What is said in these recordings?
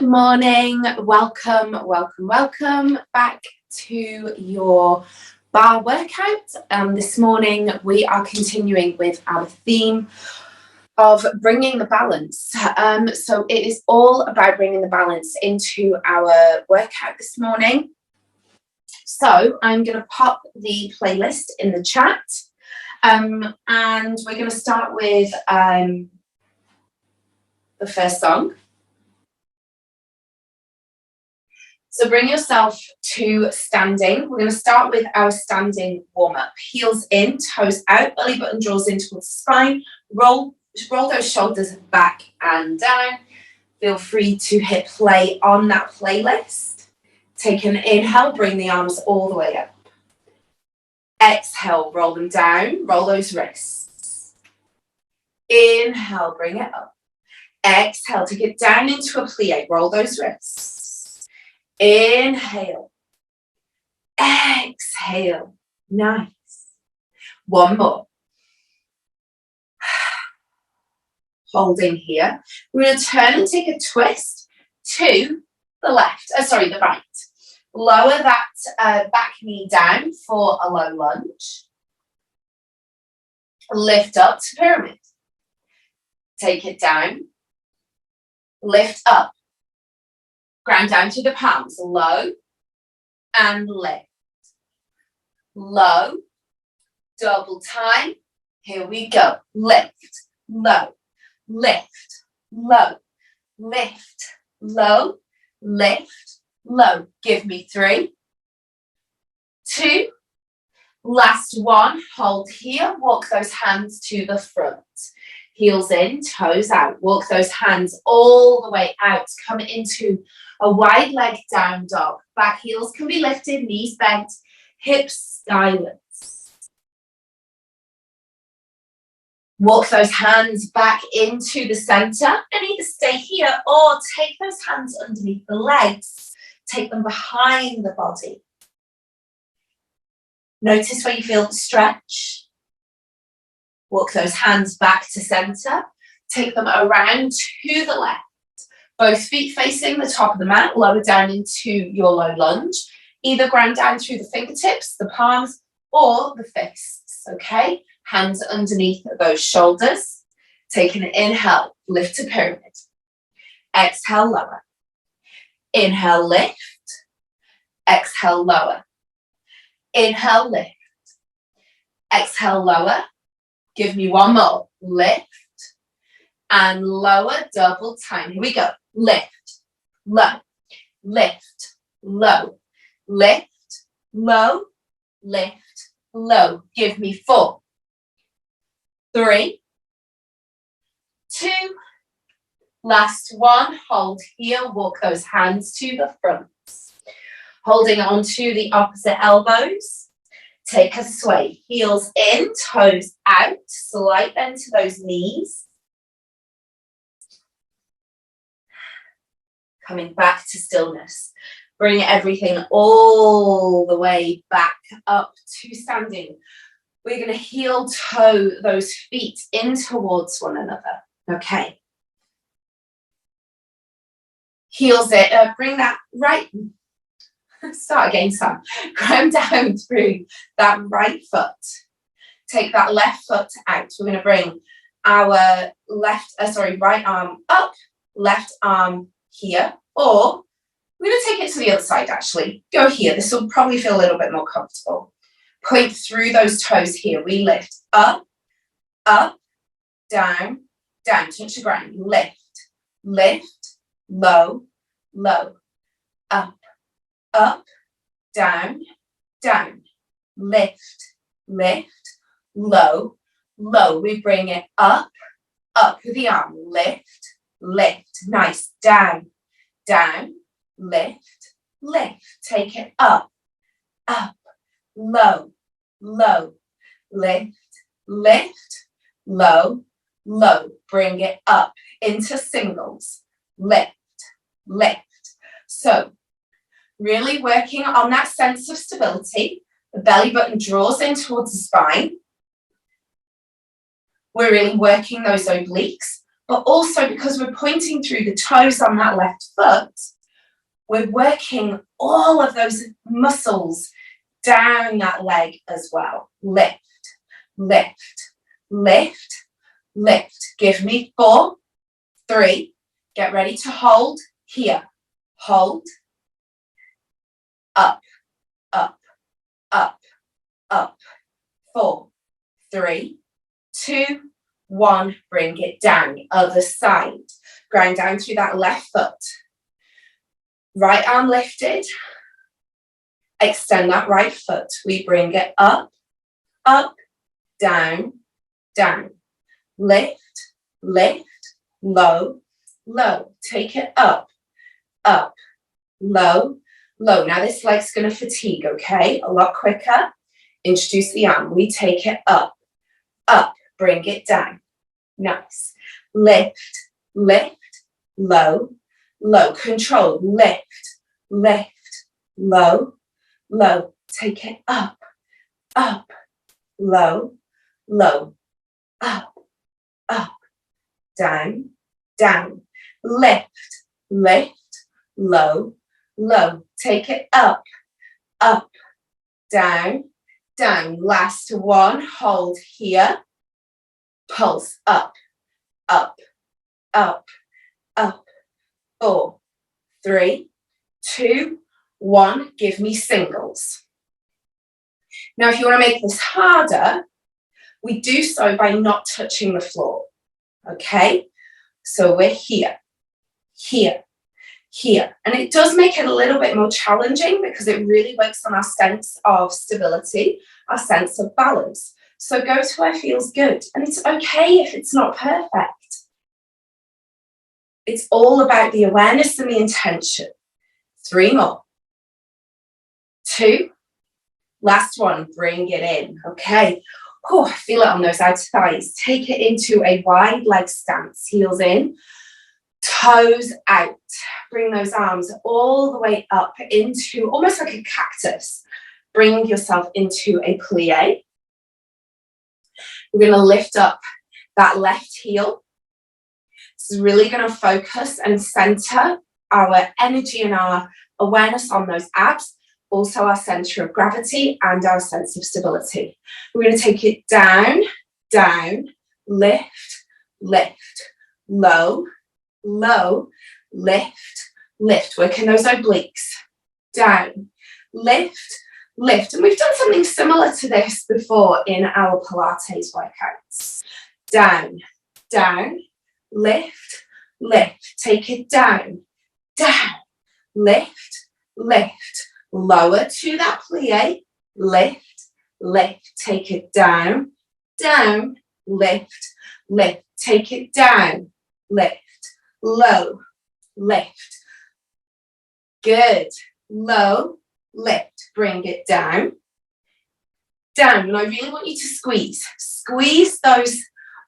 morning. Welcome back to your bar workout. This morning we are continuing with our theme of bringing the balance. So it is all about bringing the balance into our workout this morning. So I'm going to pop the playlist in the chat, and we're going to start with the first song. So bring yourself to standing. We're going to start with our standing warm-up. Heels in, toes out, belly button draws in towards the spine. Roll those shoulders back and down. Feel free to hit play on that playlist. Take an inhale, bring the arms all the way up. Exhale, roll them down, roll those wrists. Inhale, bring it up. Exhale, take it down into a plie, roll those wrists. Inhale, exhale, nice. One more. Holding here. We're going to turn and take a twist to the left, the right. Lower that back knee down for a low lunge. Lift up to pyramid. Take it down. Lift up. Ground down to the palms, low and lift. Low, double time. Here we go. Lift, low, lift, low, lift, low, lift, low. Give me 3, 2, last one. Hold here. Walk those hands to the front. Heels in, toes out. Walk those hands all the way out. Come into a wide leg down dog. Back heels can be lifted, knees bent, hips skywards. Walk those hands back into the center and either stay here or take those hands underneath the legs. Take them behind the body. Notice where you feel the stretch. Walk those hands back to center. Take them around to the left. Both feet facing the top of the mat, lower down into your low lunge. Either ground down through the fingertips, the palms, or the fists, okay? Hands underneath those shoulders. Take an inhale, lift to pyramid. Exhale, lower. Inhale, lift. Exhale, lower. Inhale, lift. Exhale, lower. Give me one more. Lift and lower, double time. Here we go. Lift, low, lift, low, lift, low, lift, low. Give me 4, 3, 2, last one. Hold here. Walk those hands to the front. Holding on to the opposite elbows. Take a sway. Heels in, toes out. Slight bend to those knees. Coming back to stillness. Bring everything all the way back up to standing. We're going to heel toe those feet in towards one another. Okay. Heels it. Bring that right. Start again, Sam. Ground down through that right foot. Take that left foot out. We're going to bring our right arm up, left arm here, or we're going to take it to the other side actually. Go here. This will probably feel a little bit more comfortable. Point through those toes here. We lift up, up, down, down, touch the ground. Lift, lift, low, low, up, up, down, down, lift, lift, low, low. We bring it up, up with the arm. Lift, lift. Nice. Down, down, lift, lift. Take it up, up, low, low, lift, lift, low, low. Bring it up into singles. Lift, lift. So, really working on that sense of stability. The belly button draws in towards the spine. We're really working those obliques. but also because we're pointing through the toes on that left foot, we're working all of those muscles down that leg as well. Lift, lift, lift, lift. Give me 4, 3. Get ready to hold here. Hold. Up, up, up, up. 4, 3, 2, 1. Bring it down. Other side. Ground down through that left foot. Right arm lifted. Extend that right foot. We bring it up, up, down, down. Lift, lift, low, low. Take it up, up, low, low. Now this leg's going to fatigue, okay? A lot quicker. Introduce the arm. We take it up, up. Bring it down. Nice. Lift, lift, low, low. Control. Lift, lift, low, low. Take it up, up, low, low, up, up, down, down. Lift, lift, low, low. Take it up, up, down, down. Last one. Hold here. Pulse up, up, up, up. 4, 3, 2, 1. Give me singles. Now, if you want to make this harder, we do so by not touching the floor. Okay? So we're here, here, here. And it does make it a little bit more challenging because it really works on our sense of stability, our sense of balance. So go to where feels good. And it's okay if it's not perfect. It's all about the awareness and the intention. 3 more. 2. Last one. Bring it in. Okay. Oh, feel it on those outer thighs. Take it into a wide leg stance. Heels in. Toes out. Bring those arms all the way up into almost like a cactus. Bring yourself into a plie. We're going to lift up that left heel. This is really going to focus and center our energy and our awareness on those abs, also our center of gravity and our sense of stability. We're going to take it down, down, lift, lift, low, low, lift, lift. Working those obliques. Down, lift, lift. And we've done something similar to this before in our Pilates workouts. Down, down, lift, lift. Take it down, down, lift, lift. Lower to that plie, lift, lift. Take it down, down, lift, lift. Take it down, lift, low, lift. Good. Low, lift. Bring it down, down. And I really want you to squeeze. Squeeze those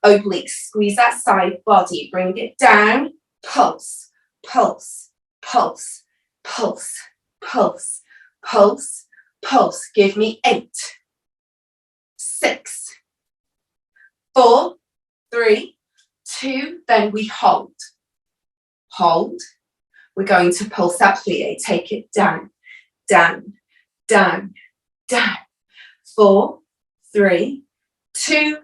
obliques. Squeeze that side body. Bring it down. Pulse, pulse, pulse, pulse, pulse, pulse, pulse. Give me 8, 6, 4, 3, 2. Then we hold. Hold. We're going to pulse that plie. Take it down, down, down, down. 4, 3, 2,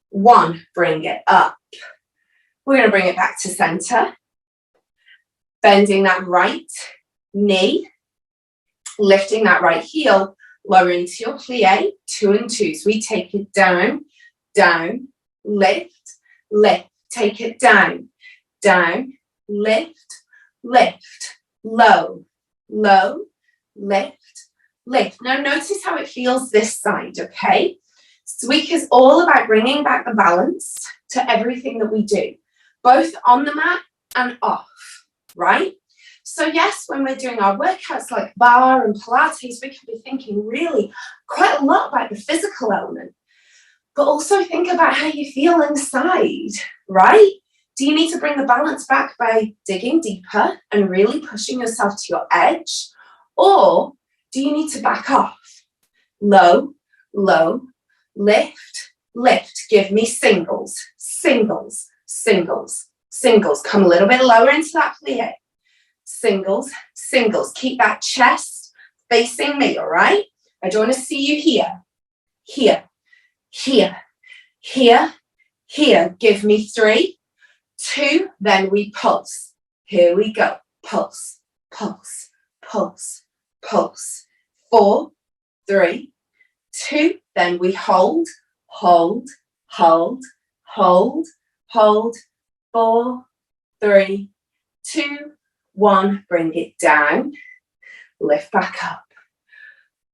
1. Bring it up. We're going to bring it back to center. Bending that right knee. Lifting that right heel. Lower into your plie. 2 and 2. So we take it down, down, lift, lift. Take it down, down, lift, lift, low, low, lift, lift. Now notice how it feels this side, okay? Sweek is all about bringing back the balance to everything that we do, both on the mat and off, right? So yes, when we're doing our workouts like Barre and Pilates, we can be thinking really quite a lot about the physical element, but also think about how you feel inside, right? Do you need to bring the balance back by digging deeper and really pushing yourself to your edge? Or do you need to back off? Low, low, lift, lift. Give me singles, singles, singles, singles. Come a little bit lower into that plie. Singles, singles. Keep that chest facing me, all right? I don't want to see you here, here, here, here, here. Give me 3, 2, then we pulse. Here we go. Pulse, pulse, pulse, pulse. 4, 3, 2, then we hold, hold, hold, hold, hold. 4, 3, 2, 1. Bring it down. Lift back up.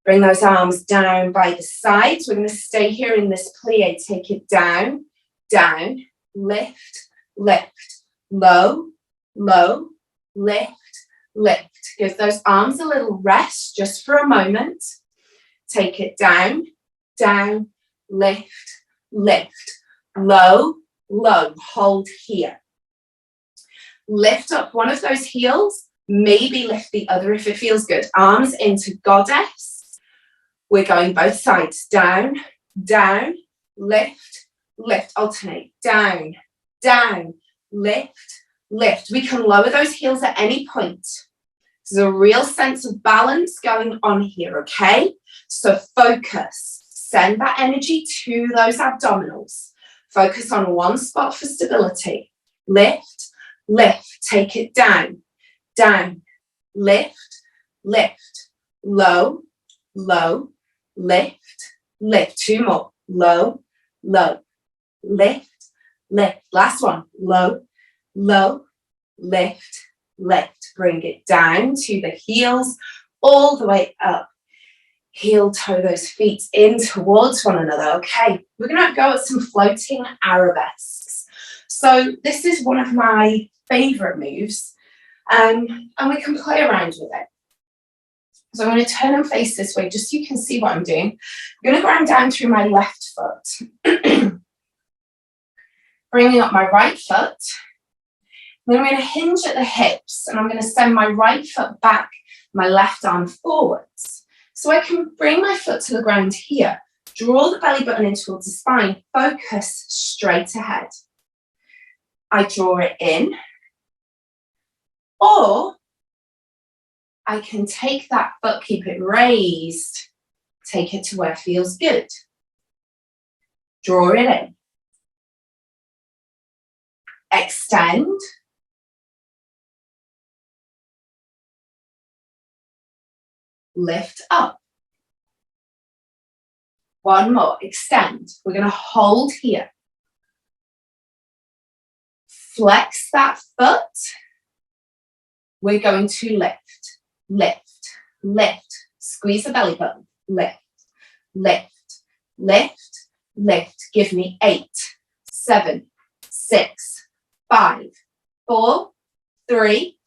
Bring those arms down by the sides. We're going to stay here in this plie. Take it down, down, lift, lift, low, low, lift, lift. Give those arms a little rest just for a moment. Take it down, down, lift, lift, low, low. Hold here. Lift up one of those heels, maybe lift the other if it feels good. Arms into goddess. We're going both sides. Down, down, lift, lift. Alternate. Down, down, lift, lift. We can lower those heels at any point. There's a real sense of balance going on here, okay? So focus. Send that energy to those abdominals. Focus on one spot for stability. Lift, lift. Take it down, down, lift, lift, low, low, lift, lift. 2 more. Low, low, lift, lift. Last one. Low, low, lift, lift. Bring it down to the heels, all the way up. Heel toe those feet in towards one another. Okay, we're going to go at some floating arabesques. So this is one of my favorite moves, and we can play around with it. So I'm going to turn and face this way just so you can see what I'm doing. I'm going to ground down through my left foot. Bringing up my right foot. Then I'm going to hinge at the hips, and I'm going to send my right foot back, my left arm forwards. So I can bring my foot to the ground here, draw the belly button in towards the spine, focus straight ahead. I draw it in, or I can take that foot, keep it raised, take it to where it feels good. Draw it in. Extend. Lift up. One more. Extend. We're going to hold here. Flex that foot. We're going to lift, lift, lift. Squeeze the belly button. Lift, lift, lift, lift. Give me 8, 7, 6, 5, 4, 3,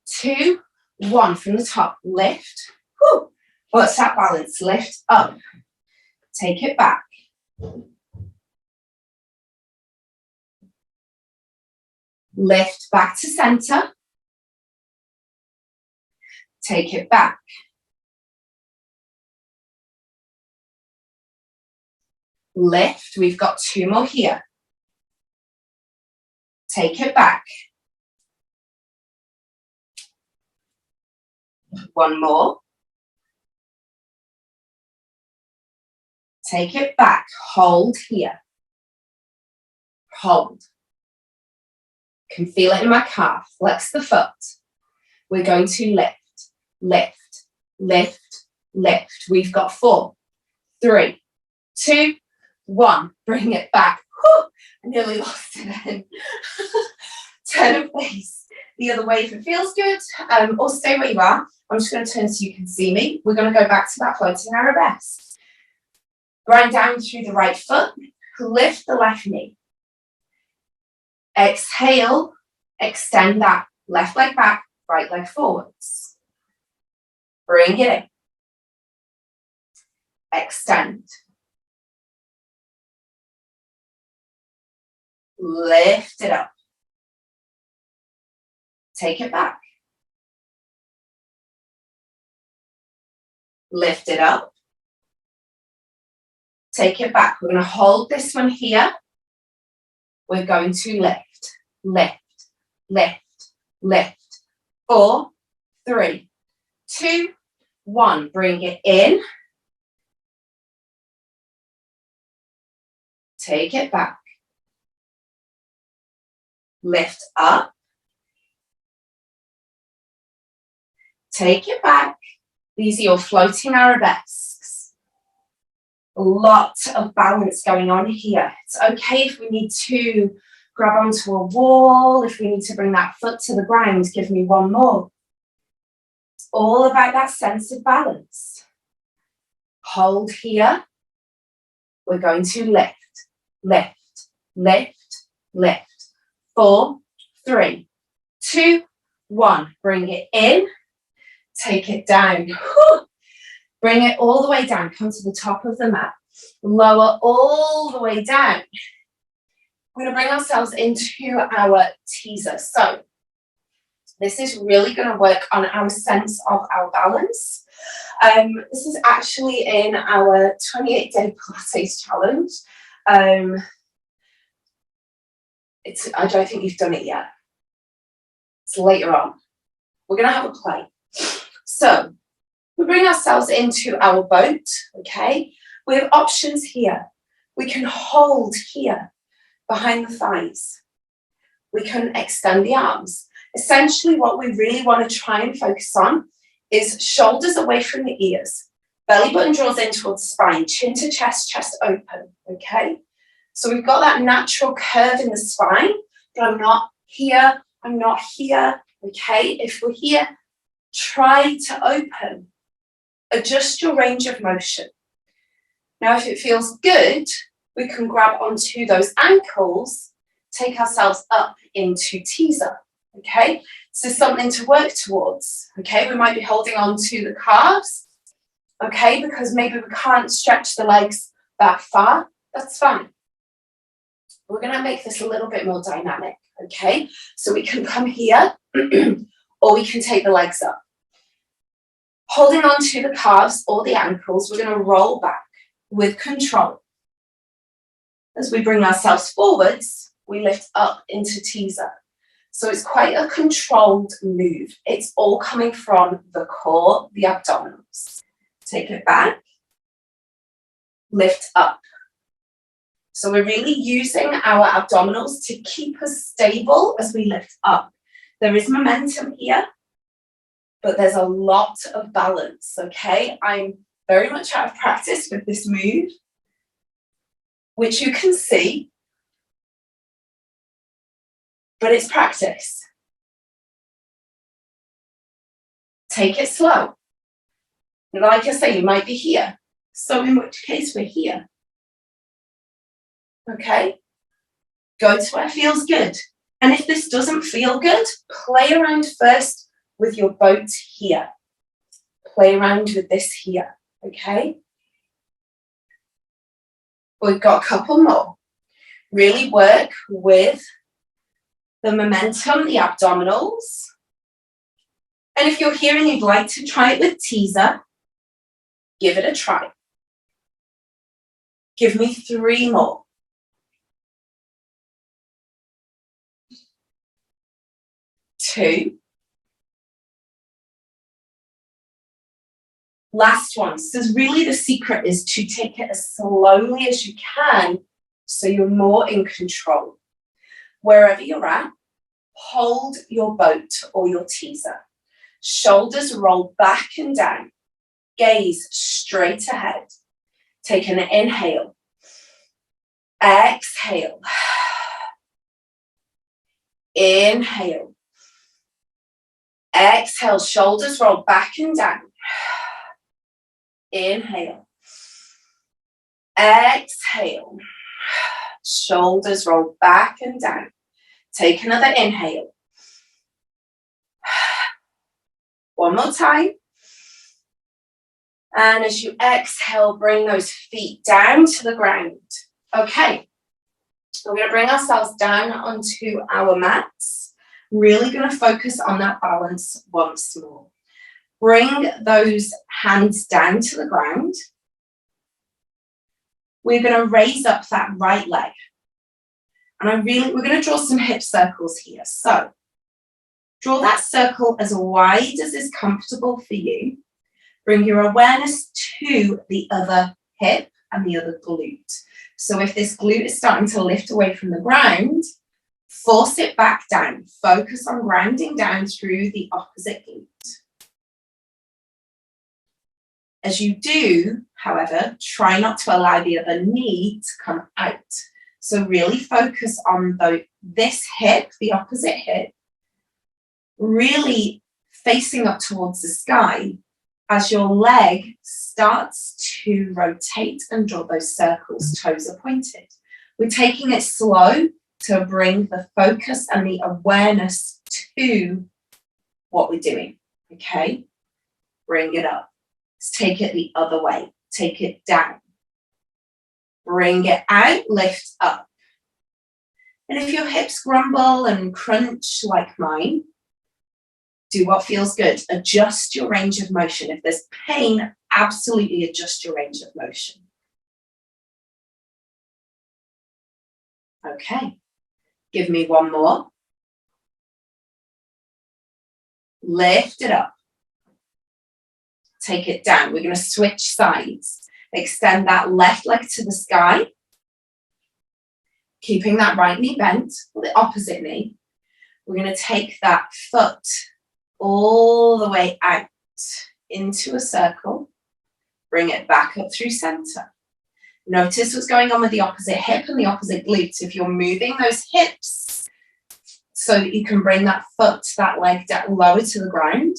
2, 1. From the top. Lift. Whew. What's that balance? Lift up. Take it back. Lift back to center. Take it back. Lift. We've got 2 more here. Take it back. 1 more. Take it back. Hold here. Hold. Can feel it in my calf. Flex the foot. We're going to lift, lift, lift, lift. We've got 4, 3, 2, 1. Bring it back. Whew, I nearly lost it then. Turn and face the other way if it feels good, or stay where you are. I'm just going to turn so you can see me. We're going to go back to that floating arabesque. Grind down through the right foot. Lift the left knee. Exhale. Extend that left leg back, right leg forwards. Bring it in. Extend. Lift it up. Take it back. Lift it up. Take it back. We're going to hold this one here. We're going to lift, lift, lift, lift. 4, 3, 2, 1. Bring it in. Take it back. Lift up. Take it back. These are your floating arabesques. A lot of balance going on here. It's okay if we need to grab onto a wall, if we need to bring that foot to the ground, give me one more. It's all about that sense of balance. Hold here. We're going to lift, lift, lift, lift. 4, 3, 2, 1. Bring it in. Take it down. Whew. Bring it all the way down. Come to the top of the mat. Lower all the way down. We're going to bring ourselves into our teaser. So this is really going to work on our sense of our balance. This is actually in our 28-day Pilates challenge. I don't think you've done it yet. It's later on. We're going to have a play. So we bring ourselves into our boat, okay? We have options here. We can hold here behind the thighs. We can extend the arms. Essentially, what we really want to try and focus on is shoulders away from the ears. Belly button draws in towards the spine, chin to chest, chest open, okay? So we've got that natural curve in the spine, but I'm not here, okay? If we're here, try to open. Adjust your range of motion. Now, if it feels good, we can grab onto those ankles, take ourselves up into teaser, okay? So something to work towards, okay? We might be holding on to the calves, okay? Because maybe we can't stretch the legs that far. That's fine. We're going to make this a little bit more dynamic, okay? So we can come here or we can take the legs up. Holding on to the calves or the ankles, we're going to roll back with control. As we bring ourselves forwards, we lift up into teaser. So it's quite a controlled move. It's all coming from the core, the abdominals. Take it back, lift up. So we're really using our abdominals to keep us stable as we lift up. There is momentum here, but there's a lot of balance, okay? I'm very much out of practice with this move, which you can see, but it's practice. Take it slow. Like I say, you might be here. So in which case we're here. Okay? Go to where feels good. And if this doesn't feel good, play around first with your boat here. Play around with this here. Okay? We've got a couple more. Really work with the momentum, the abdominals. And if you're here and you'd like to try it with teaser, give it a try. Give me 3 more. 2. Last one. So really the secret is to take it as slowly as you can so you're more in control. Wherever you're at, hold your boat or your teaser. Shoulders roll back and down. Gaze straight ahead. Take an inhale. Exhale. Inhale. Exhale. Shoulders roll back and down. Inhale. Exhale. Shoulders roll back and down. Take another inhale. One more time. And as you exhale, bring those feet down to the ground. Okay. We're going to bring ourselves down onto our mats. Really going to focus on that balance once more. Bring those hands down to the ground. We're going to raise up that right leg. And we're going to draw some hip circles here. So Draw that circle as wide as is comfortable for you. Bring your awareness to the other hip and the other glute. So if this glute is starting to lift away from the ground, force it back down. Focus on grounding down through the opposite glute. As you do, however, try not to allow the other knee to come out. So really focus on this hip, the opposite hip, really facing up towards the sky as your leg starts to rotate and draw those circles, toes are pointed. We're taking it slow to bring the focus and the awareness to what we're doing, okay? Bring it up. Let's take it the other way. Take it down. Bring it out, lift up. And if your hips grumble and crunch like mine, do what feels good. Adjust your range of motion. If there's pain, absolutely adjust your range of motion. Okay, give me one more. Lift it up. Take it down. We're going to switch sides. Extend that left leg to the sky. Keeping that right knee bent, or the opposite knee. We're going to take that foot all the way out into a circle. Bring it back up through center. Notice what's going on with the opposite hip and the opposite glutes. If you're moving those hips so that you can bring that foot, that leg down lower to the ground,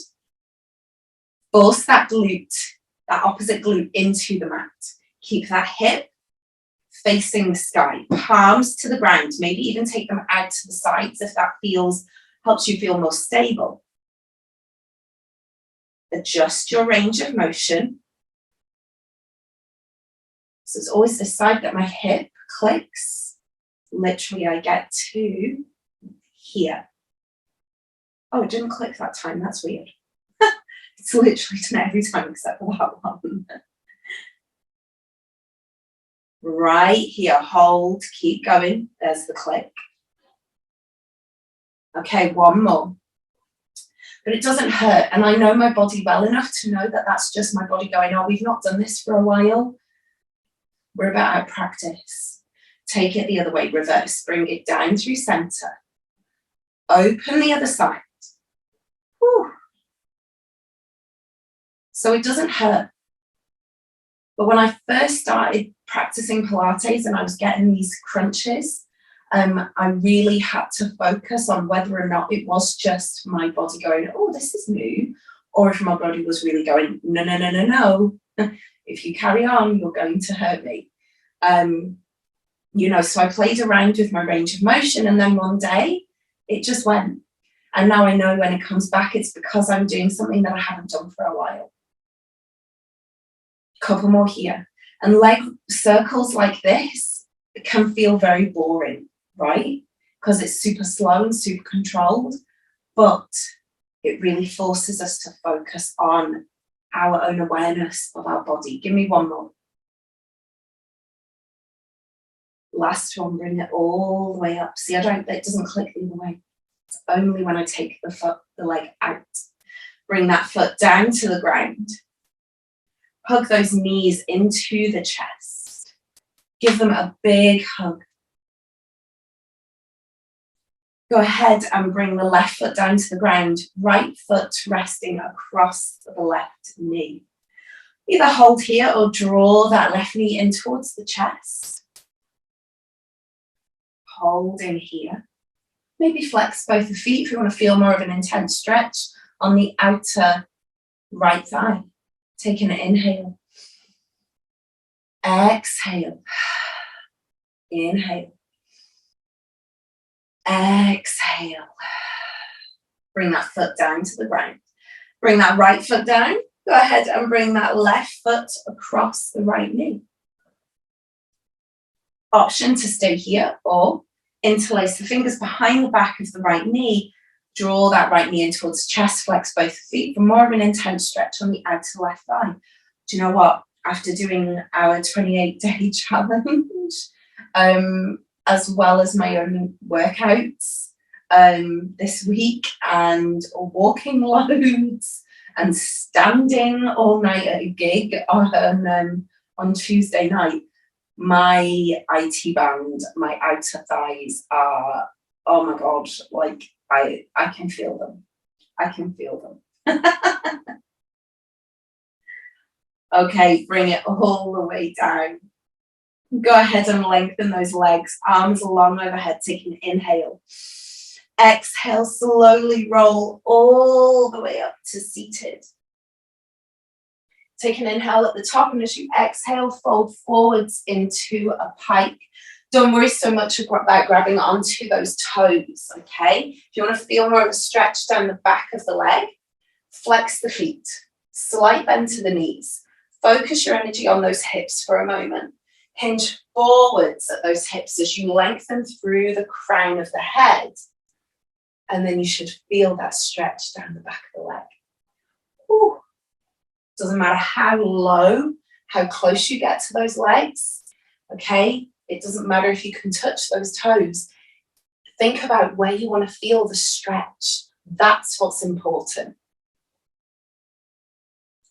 force that glute, that opposite glute into the mat. Keep that hip facing the sky, palms to the ground. Maybe even take them out to the sides if that helps you feel more stable. Adjust your range of motion. So it's always this side that my hip clicks. Literally, I get to here. Oh, it didn't click that time. That's weird. It's literally done every time except for that one. Right here, hold, keep going. There's the click. Okay, one more. But it doesn't hurt. And I know my body well enough to know that that's just my body going, oh, we've not done this for a while. We're about our practice. Take it the other way, reverse. Bring it down through center. Open the other side. Whew. So it doesn't hurt. But when I first started practicing Pilates and I was getting these crunches, I really had to focus on whether or not it was just my body going, oh, this is new, or if my body was really going, no, no, no, no, no. If you carry on, you're going to hurt me. So I played around with my range of motion, and then one day it just went. And now I know when it comes back, it's because I'm doing something that I haven't done for a while. Couple more here. And leg circles like this can feel very boring, right? Because it's super slow and super controlled, but it really forces us to focus on our own awareness of our body. Give me one more. Last one, bring it all the way up. See, it doesn't click the other way. It's only when I take the leg out. Bring that foot down to the ground. Hug those knees into the chest. Give them a big hug. Go ahead and bring the left foot down to the ground. Right foot resting across the left knee. Either hold here or draw that left knee in towards the chest. Hold in here. Maybe flex both the feet if you want to feel more of an intense stretch on the outer right thigh. Take an inhale. Exhale. Inhale. Exhale. Bring that foot down to the ground. Bring that right foot down. Go ahead and bring that left foot across the right knee. Option to stay here or interlace the fingers behind the back of the right knee. Draw that right knee in towards the chest, flex both feet for more of an intense stretch on the outer left thigh. Do you know what? After doing our 28-day challenge, as well as my own workouts, this week, and walking loads and standing all night at a gig on Tuesday night. My IT band, my outer thighs are, oh my God, like I can feel them. I can feel them. Okay, bring it all the way down. Go ahead and lengthen those legs, arms long overhead, take an inhale. Exhale, slowly roll all the way up to seated. Take an inhale at the top, and as you exhale, fold forwards into a pike. Don't worry so much about grabbing onto those toes, okay? If you want to feel more of a stretch down the back of the leg, flex the feet, slight bend to the knees. Focus your energy on those hips for a moment. Hinge forwards at those hips as you lengthen through the crown of the head. And then you should feel that stretch down the back of the leg. Whew. Doesn't matter how low, how close you get to those legs, okay? It doesn't matter if you can touch those toes. Think about where you want to feel the stretch. That's what's important.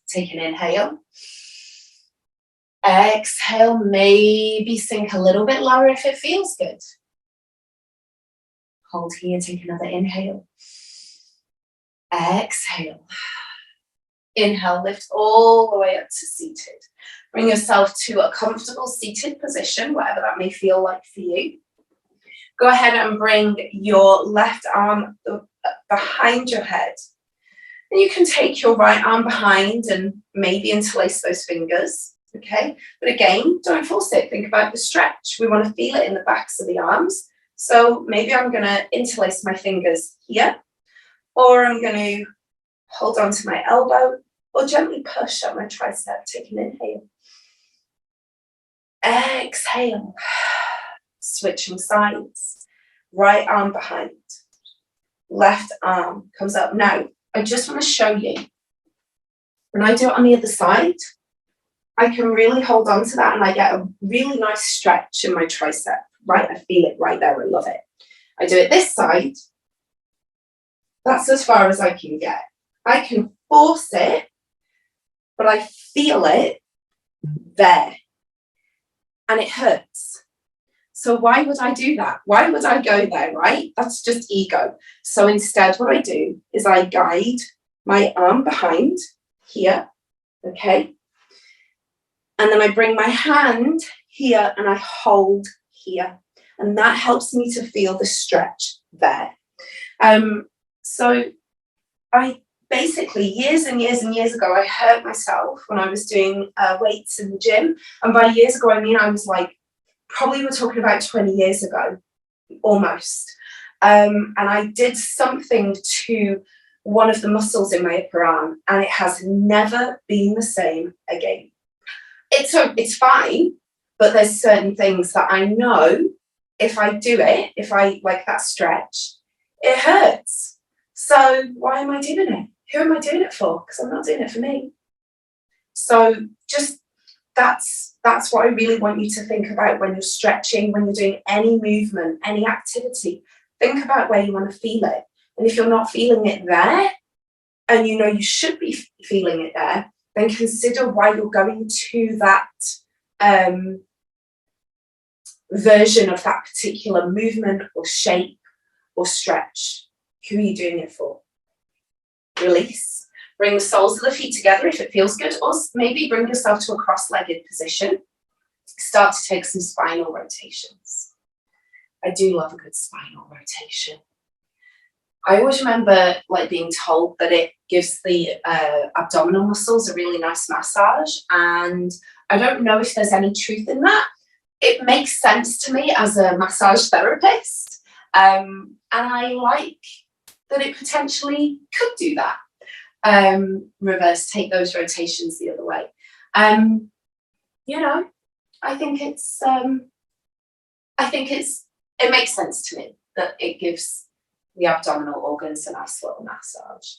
Take an inhale. Exhale, maybe sink a little bit lower if it feels good. Hold here, take another inhale. Exhale. Inhale, lift all the way up to seated. Bring yourself to a comfortable seated position, whatever that may feel like for you. Go ahead and bring your left arm behind your head. And you can take your right arm behind and maybe interlace those fingers, okay? But again, don't force it. Think about the stretch. We want to feel it in the backs of the arms. So maybe I'm going to interlace my fingers here, or I'm going to hold on to my elbow, or gently push at my tricep. Take an inhale. Exhale. Switching sides. Right arm behind. Left arm comes up. Now, I just want to show you, when I do it on the other side, I can really hold on to that and I get a really nice stretch in my tricep. Right, I feel it right there. I love it. I do it this side. That's as far as I can get. I can force it, but I feel it there. And it hurts. So why would I do that? Why would I go there, right? That's just ego. So instead, what I do is I guide my arm behind here, okay? And then I bring my hand here and I hold here. And that helps me to feel the stretch there. So I basically, years and years and years ago, I hurt myself when I was doing weights in the gym. And by years ago, I mean, I was like, probably we're talking about 20 years ago, almost. And I did something to one of the muscles in my upper arm, and it has never been the same again. It's fine, but there's certain things that I know if I do it, if I like that stretch, it hurts. So why am I doing it? Who am I doing it for? Because I'm not doing it for me. So just that's what I really want you to think about when you're stretching, when you're doing any movement, any activity. Think about where you want to feel it. And if you're not feeling it there, and you know you should be feeling it there, then consider why you're going to that version of that particular movement or shape or stretch. Who are you doing it for? Release. Bring the soles of the feet together if it feels good, or maybe bring yourself to a cross-legged position. Start to take some spinal rotations. I do love a good spinal rotation. I always remember like being told that it gives the abdominal muscles a really nice massage, and I don't know if there's any truth in that. It makes sense to me as a massage therapist, and I like that it potentially could do that. Reverse, take those rotations the other way. You know, I think it makes sense to me that it gives the abdominal organs a nice little massage.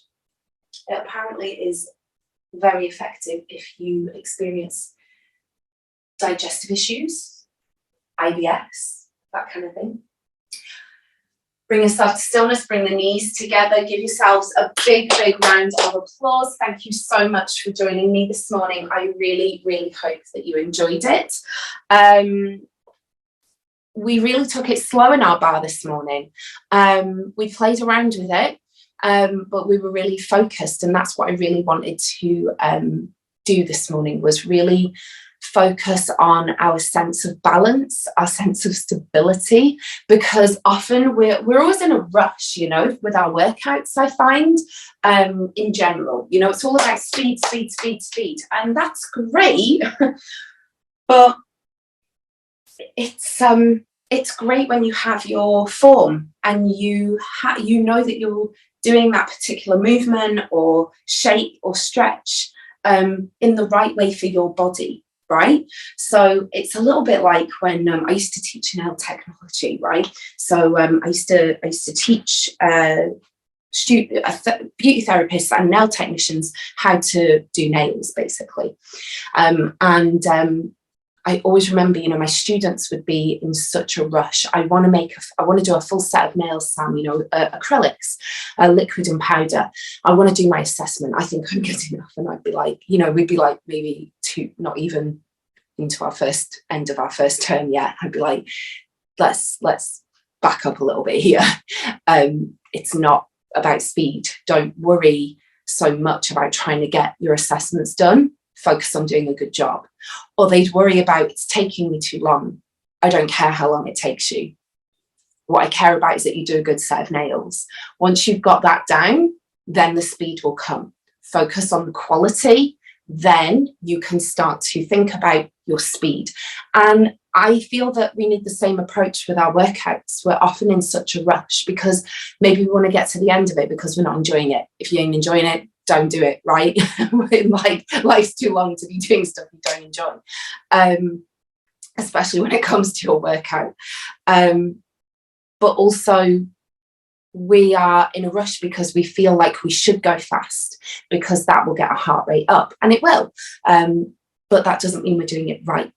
It apparently is very effective if you experience digestive issues, IBS, that kind of thing. Bring yourself to stillness, bring the knees together, give yourselves a big, big round of applause. Thank you so much for joining me this morning. I really, really hope that you enjoyed it. We really took it slow in our bar this morning. We played around with it, but we were really focused, and that's what I really wanted to do this morning, was really focus on our sense of balance, our sense of stability, because often we're always in a rush, you know, with our workouts, I find, in general. You know, it's all about speed, speed, speed, speed, and that's great, but it's great when you have your form and you know that you're doing that particular movement or shape or stretch in the right way for your body, right? So it's a little bit like when I used to teach nail technology, right? So I used to teach beauty therapists and nail technicians how to do nails, basically, I always remember, you know, my students would be in such a rush. I want to do a full set of nails, Sam, you know, acrylics, liquid and powder. I want to do my assessment. I think I'm good enough. And I'd be like, you know, we'd be like maybe not even into our end of our first term yet. I'd be like, let's back up a little bit here. It's not about speed. Don't worry so much about trying to get your assessments done. Focus on doing a good job. Or they'd worry about, it's taking me too long. I don't care how long it takes you. What I care about is that you do a good set of nails. Once you've got that down, then the speed will come. Focus on the quality, then you can start to think about your speed. And I feel that we need the same approach with our workouts. We're often in such a rush because maybe we want to get to the end of it because we're not enjoying it. If you ain't enjoying it, don't do it, right? Like, life's too long to be doing stuff you don't enjoy, especially when it comes to your workout. But also, we are in a rush because we feel like we should go fast because that will get our heart rate up, and it will. But that doesn't mean we're doing it right.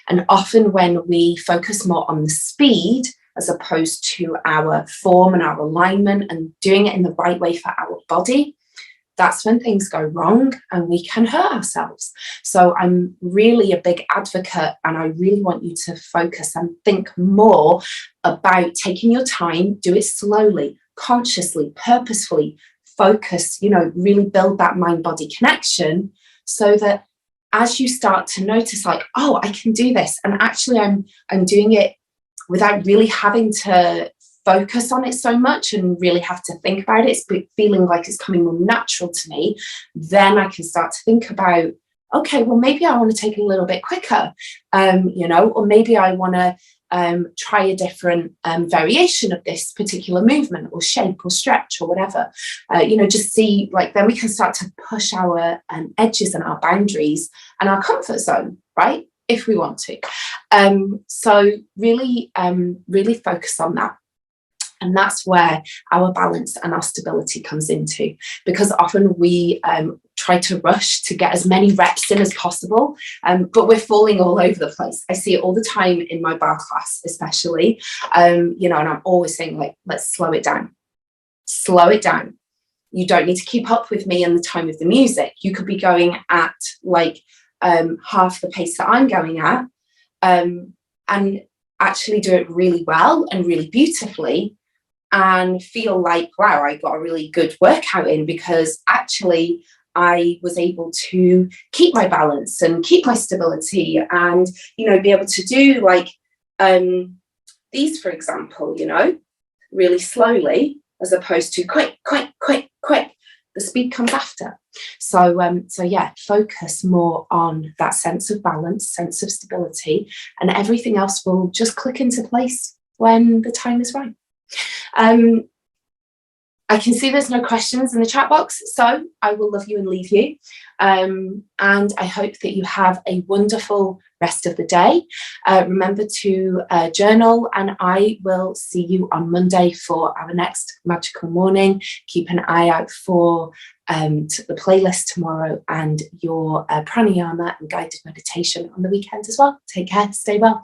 And often when we focus more on the speed as opposed to our form and our alignment and doing it in the right way for our body, that's when things go wrong and we can hurt ourselves. So I'm really a big advocate, and I really want you to focus and think more about taking your time, do it slowly, consciously, purposefully, focus, you know, really build that mind-body connection so that as you start to notice, like, oh, I can do this, and actually I'm doing it without really having to focus on it so much and really have to think about it, it's feeling like it's coming more natural to me, then I can start to think about, okay, well, maybe I want to take it a little bit quicker, you know, or maybe I want to try a different variation of this particular movement or shape or stretch or whatever, you know, just see, like, then we can start to push our edges and our boundaries and our comfort zone, right, if we want to. So really focus on that. And that's where our balance and our stability comes into, because often we try to rush to get as many reps in as possible, but we're falling all over the place. I see it all the time in my bar class, especially, you know, and I'm always saying, like, let's slow it down. Slow it down. You don't need to keep up with me in the time of the music. You could be going at like half the pace that I'm going at, and actually do it really well and really beautifully, and feel like, wow, I got a really good workout in because actually I was able to keep my balance and keep my stability and, you know, be able to do like these, for example, you know, really slowly as opposed to quick, quick, quick, quick. The speed comes after. So yeah, focus more on that sense of balance, sense of stability, and everything else will just click into place when the time is right. I can see there's no questions in the chat box, so I will love you and leave you. And I hope that you have a wonderful rest of the day. Remember to journal, and I will see you on Monday for our next magical morning. Keep an eye out for the playlist tomorrow and your pranayama and guided meditation on the weekend as well. Take care, stay well.